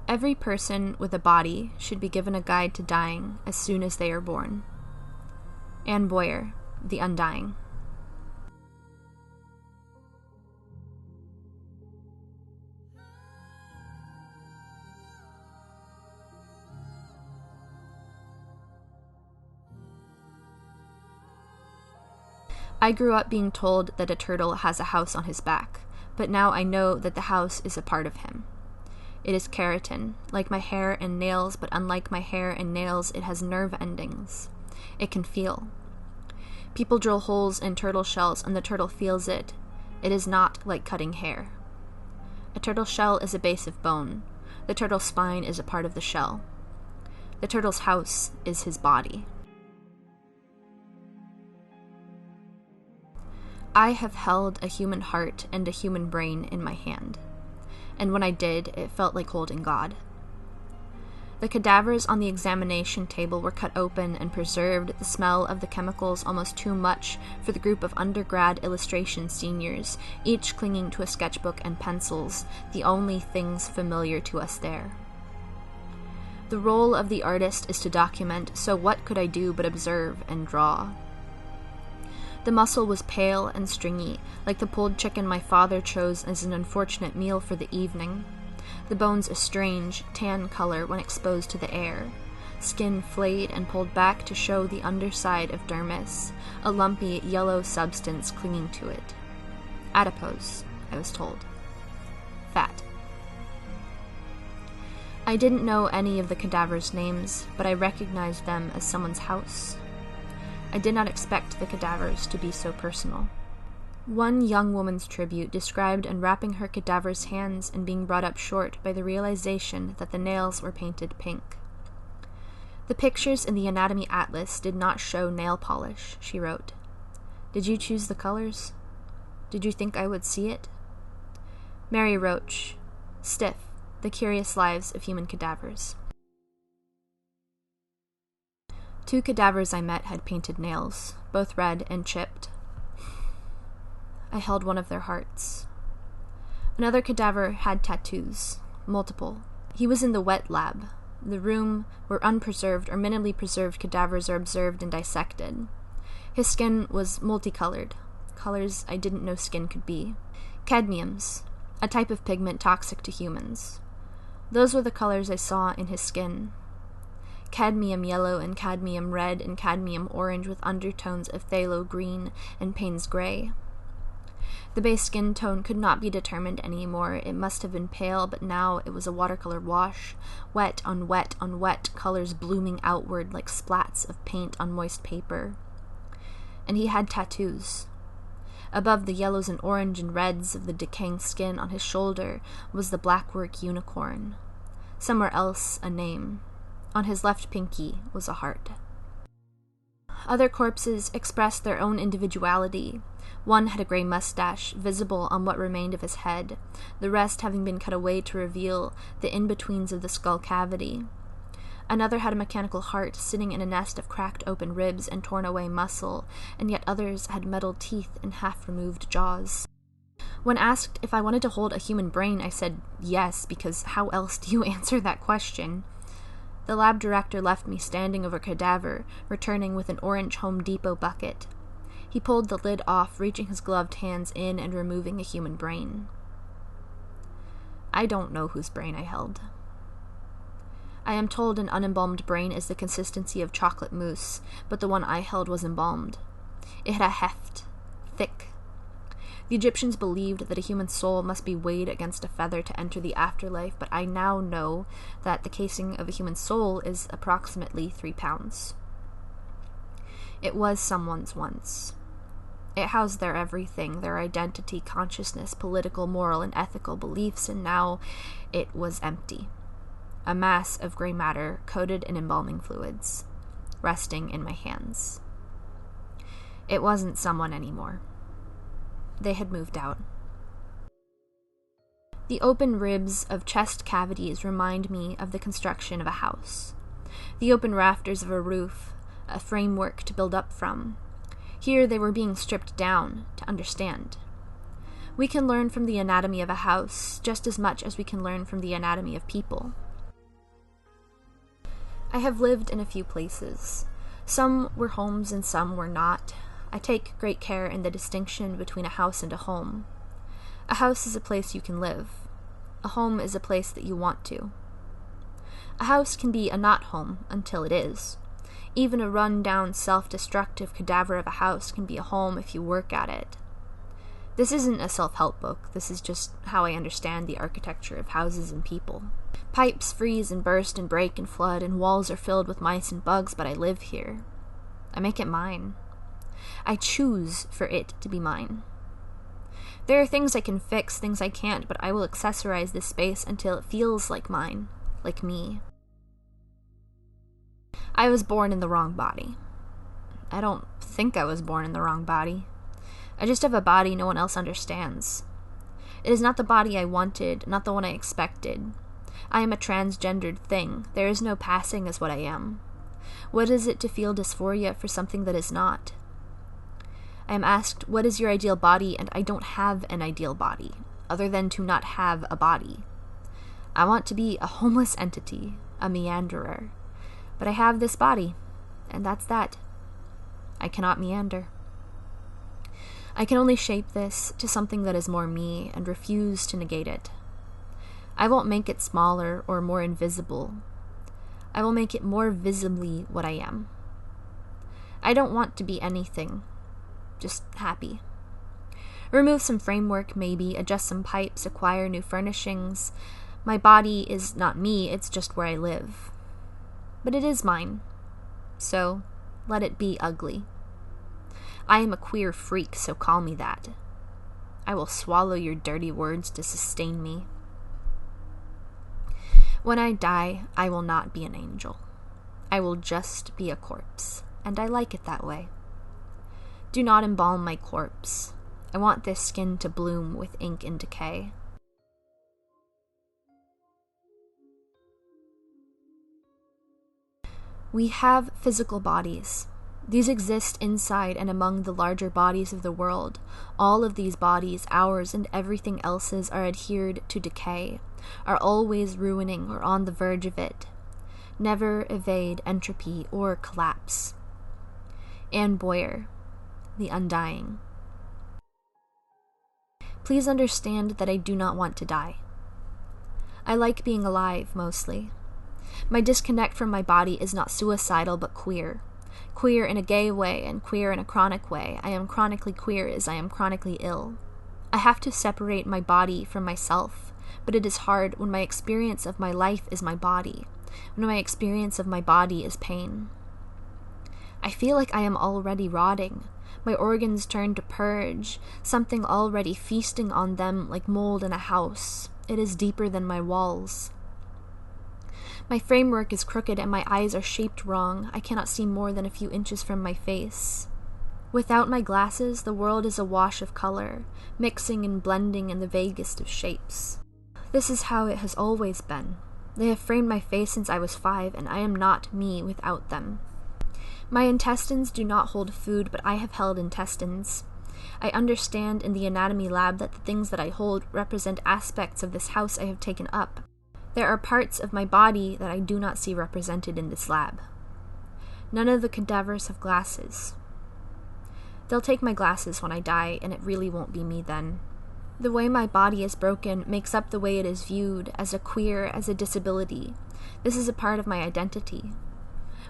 Every person with a body should be given a guide to dying as soon as they are born. Anne Boyer, The Undying. I grew up being told that a turtle has a house on his back, but now I know that the house is a part of him. It is keratin, like my hair and nails, but unlike my hair and nails, it has nerve endings. It can feel. People drill holes in turtle shells and the turtle feels it. It is not like cutting hair. A turtle shell is a base of bone. The turtle's spine is a part of the shell. The turtle's house is his body. I have held a human heart and a human brain in my hand, and when I did, it felt like holding God. The cadavers on the examination table were cut open and preserved, the smell of the chemicals almost too much for the group of undergrad illustration seniors, each clinging to a sketchbook and pencils, the only things familiar to us there. The role of the artist is to document, so what could I do but observe and draw? The muscle was pale and stringy, like the pulled chicken my father chose as an unfortunate meal for the evening. The bones a strange, tan color when exposed to the air. Skin flayed and pulled back to show the underside of dermis, a lumpy yellow substance clinging to it. Adipose, I was told. Fat. I didn't know any of the cadavers' names, but I recognized them as someone's house. I did not expect the cadavers to be so personal. One young woman's tribute described unwrapping her cadaver's hands and being brought up short by the realization that the nails were painted pink. The pictures in the anatomy atlas did not show nail polish, she wrote. Did you choose the colors? Did you think I would see it? Mary Roach, Stiff, The Curious Lives of Human Cadavers. 2 cadavers I met had painted nails, both red and chipped. I held one of their hearts. Another cadaver had tattoos, multiple. He was in the wet lab, the room where unpreserved or minimally preserved cadavers are observed and dissected. His skin was multicolored, colors I didn't know skin could be. Cadmiums, a type of pigment toxic to humans. Those were the colors I saw in his skin. Cadmium yellow and cadmium red and cadmium orange with undertones of phthalo green and Payne's gray. The base skin tone could not be determined anymore. It must have been pale, but now it was a watercolor wash, wet on wet on wet, colors blooming outward like splats of paint on moist paper. And he had tattoos. Above the yellows and orange and reds of the decaying skin on his shoulder was the blackwork unicorn. Somewhere else, a name. On his left pinky was a heart. Other corpses expressed their own individuality. One had a gray mustache, visible on what remained of his head, the rest having been cut away to reveal the in-betweens of the skull cavity. Another had a mechanical heart sitting in a nest of cracked open ribs and torn away muscle, and yet others had metal teeth and half-removed jaws. When asked if I wanted to hold a human brain, I said yes, because how else do you answer that question? The lab director left me standing over a cadaver, returning with an orange Home Depot bucket. He pulled the lid off, reaching his gloved hands in and removing a human brain. I don't know whose brain I held. I am told an unembalmed brain is the consistency of chocolate mousse, but the one I held was embalmed. It had a heft, thick. The Egyptians believed that a human soul must be weighed against a feather to enter the afterlife, but I now know that the casing of a human soul is approximately 3 pounds. It was someone's once. It housed their everything, their identity, consciousness, political, moral, and ethical beliefs, and now it was empty. A mass of gray matter coated in embalming fluids, resting in my hands. It wasn't someone anymore. They had moved out. The open ribs of chest cavities remind me of the construction of a house. The open rafters of a roof, a framework to build up from. Here they were being stripped down to understand. We can learn from the anatomy of a house just as much as we can learn from the anatomy of people. I have lived in a few places. Some were homes and some were not. I take great care in the distinction between a house and a home. A house is a place you can live. A home is a place that you want to. A house can be a not home until it is. Even a run-down, self-destructive cadaver of a house can be a home if you work at it. This isn't a self-help book. This is just how I understand the architecture of houses and people. Pipes freeze and burst and break and flood, and walls are filled with mice and bugs, but I live here. I make it mine. I choose for it to be mine. There are things I can fix, things I can't, but I will accessorize this space until it feels like mine, like me. I was born in the wrong body. I don't think I was born in the wrong body. I just have a body no one else understands. It is not the body I wanted, not the one I expected. I am a transgendered thing. There is no passing as what I am. What is it to feel dysphoria for something that is not? I am asked, what is your ideal body? And I don't have an ideal body, other than to not have a body. I want to be a homeless entity, a meanderer. But I have this body, and that's that. I cannot meander. I can only shape this to something that is more me and refuse to negate it. I won't make it smaller or more invisible. I will make it more visibly what I am. I don't want to be anything, just happy. Remove some framework, maybe, adjust some pipes, acquire new furnishings. My body is not me, it's just where I live. But it is mine, so let it be ugly. I am a queer freak, so call me that. I will swallow your dirty words to sustain me. When I die, I will not be an angel. I will just be a corpse, and I like it that way. Do not embalm my corpse. I want this skin to bloom with ink and decay. We have physical bodies. These exist inside and among the larger bodies of the world. All of these bodies, ours and everything else's, are adhered to decay, are always ruining or on the verge of it. Never evade entropy or collapse. Anne Boyer, The Undying. Please understand that I do not want to die. I like being alive, mostly. My disconnect from my body is not suicidal, but queer. Queer in a gay way and queer in a chronic way. I am chronically queer as I am chronically ill. I have to separate my body from myself, but it is hard when my experience of my life is my body, when my experience of my body is pain. I feel like I am already rotting. My organs turn to purge, something already feasting on them like mold in a house. It is deeper than my walls. My framework is crooked and my eyes are shaped wrong. I cannot see more than a few inches from my face. Without my glasses, the world is a wash of color, mixing and blending in the vaguest of shapes. This is how it has always been. They have framed my face since I was 5, and I am not me without them. My intestines do not hold food, but I have held intestines. I understand in the anatomy lab that the things that I hold represent aspects of this house I have taken up. There are parts of my body that I do not see represented in this lab. None of the cadavers have glasses. They'll take my glasses when I die, and it really won't be me then. The way my body is broken makes up the way it is viewed, as a queer, as a disability. This is a part of my identity.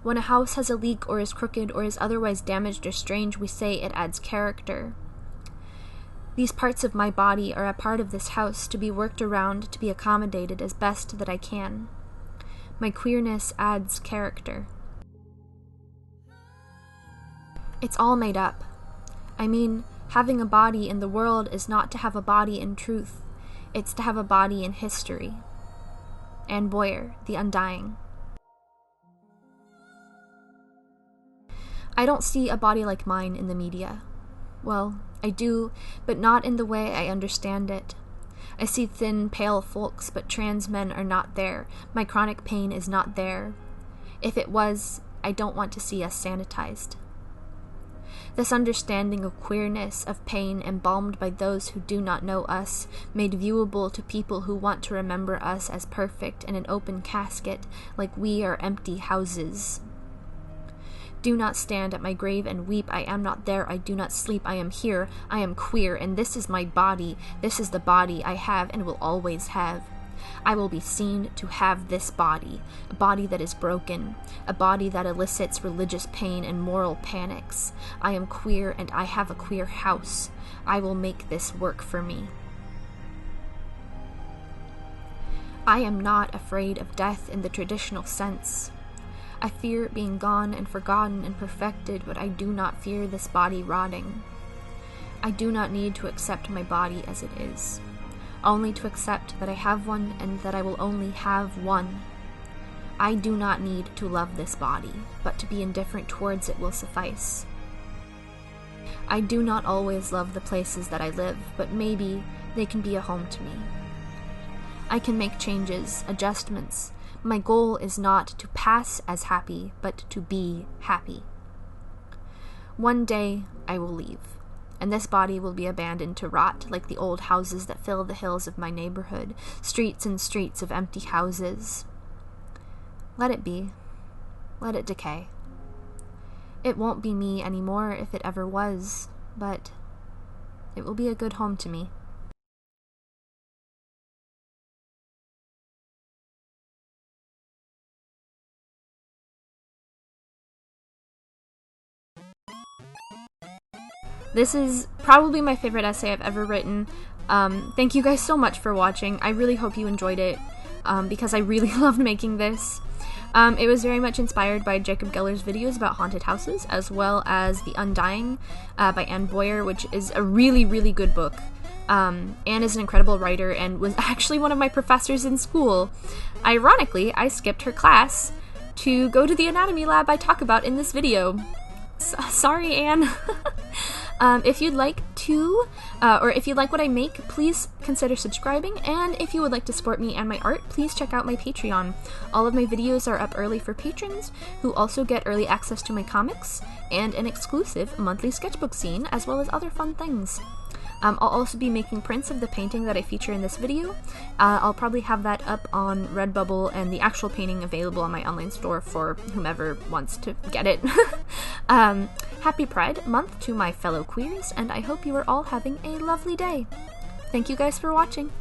When a house has a leak or is crooked or is otherwise damaged or strange, we say it adds character. These parts of my body are a part of this house, to be worked around, to be accommodated as best that I can. My queerness adds character. It's all made up. I mean, having a body in the world is not to have a body in truth. It's to have a body in history. Anne Boyer, The Undying. I don't see a body like mine in the media. Well, I do, but not in the way I understand it. I see thin, pale folks, but trans men are not there. My chronic pain is not there. If it was, I don't want to see us sanitized. This understanding of queerness, of pain, embalmed by those who do not know us, made viewable to people who want to remember us as perfect in an open casket, like we are empty houses. Do not stand at my grave and weep. I am not there. I do not sleep. I am here. I am queer, and this is my body. This is the body I have and will always have. I will be seen to have this body, a body that is broken, a body that elicits religious pain and moral panics. I am queer, and I have a queer house. I will make this work for me. I am not afraid of death in the traditional sense. I fear being gone and forgotten and perfected, but I do not fear this body rotting. I do not need to accept my body as it is, only to accept that I have one and that I will only have one. I do not need to love this body, but to be indifferent towards it will suffice. I do not always love the places that I live, but maybe they can be a home to me. I can make changes, adjustments. My goal is not to pass as happy, but to be happy. One day I will leave, and this body will be abandoned to rot like the old houses that fill the hills of my neighborhood, streets and streets of empty houses. Let it be. Let it decay. It won't be me anymore if it ever was, but it will be a good home to me. This is probably my favorite essay I've ever written. Thank you guys so much for watching. I really hope you enjoyed it, because I really loved making this. It was very much inspired by Jacob Geller's videos about haunted houses, as well as The Undying by Anne Boyer, which is a really, really good book. Anne is an incredible writer and was actually one of my professors in school. Ironically, I skipped her class to go to the anatomy lab I talk about in this video. Sorry, Anne. If you'd like to, or if you like what I make, please consider subscribing, and if you would like to support me and my art, please check out my Patreon. All of my videos are up early for patrons, who also get early access to my comics, and an exclusive monthly sketchbook scene, as well as other fun things. I'll also be making prints of the painting that I feature in this video. I'll probably have that up on Redbubble, and the actual painting available on my online store for whomever wants to get it. Happy Pride Month to my fellow queers, and I hope you are all having a lovely day. Thank you guys for watching.